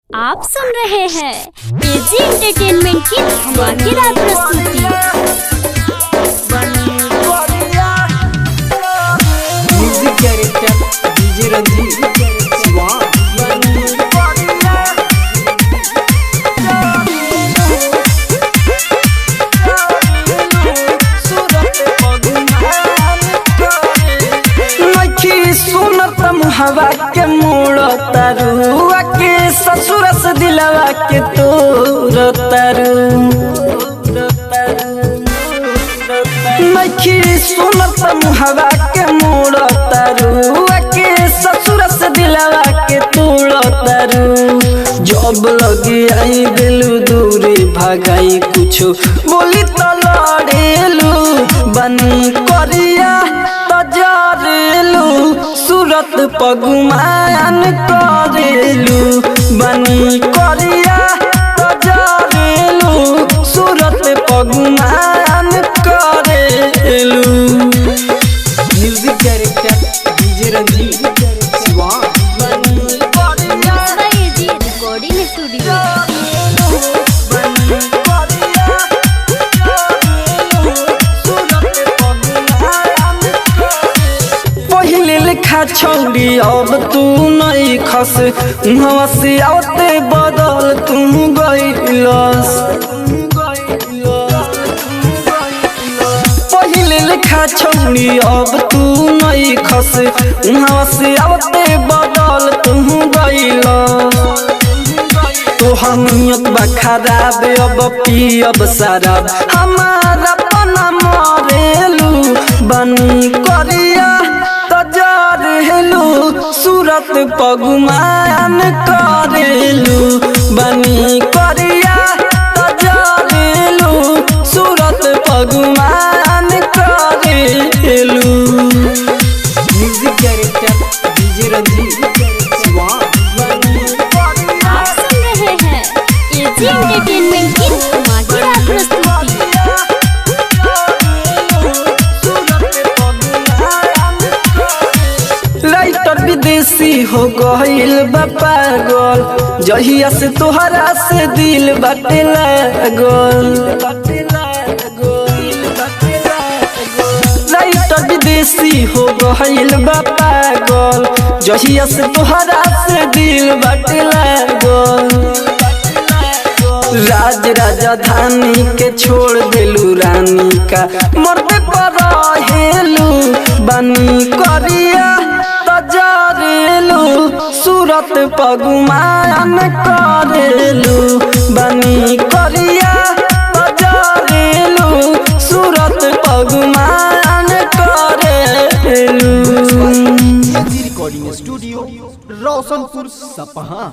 आप सुन रहे हैं एजी एंटरटेनमेंट की धमाकेदार प्रस्तुति। Music director DJ Ranjeet Shivan. सुनत हवा के मोड़ तरुआ के ससुर से दिलवा के तोर तरु नखी सुनत हवा के मोड़ तरुआ के ससुर से दिलवा के तोड़ तरु जब लगी आई दिलू दूरी भगाई कुछ बोली तो लड़ेलू बनी करिया तजरेलू सूरत पगुमान करेलू बनी करिया तजरेलू सूरत पगुमान करेलू। Music director DJ Ranjeet Shivan. एजी रिकॉर्डिंग स्टूडियो। छौड़ी अब तू नहीं खस से आते बदल तू गईलस पहले लिखा छौड़ी अब तू नहीं खस से आते बदल तू गईलस तो हमियत बा खराब अब पियब शराब हमारा पना मरेलू बनी करिया तजरेलू सूरत पगुमान करेलू बनी करिया तजरेलू सूरत पगुमान करेलू। Music director DJ Ranjeet Shivan. आप सुन रहे हैं एजी एंटरटेनमेंट की धमाकेदार प्रस्तुति। राइटर विदेशी हो गईल बा पागल जहिया से तोहरा से दिल बाटे लागल। राइटर विदेशी हो गईल बा पागल जहिया से तोहरा से दिल बाटे लागल। राज राजधानी के छोड़ देलू रानी का मरते पर हेलू बनी करिया तजरेलू सूरत पगुमान करेलू बनी करिया तजरेलू सूरत पगुमान करेलू। रिकॉर्डिंग स्टूडियो रोशनपुर सपहा।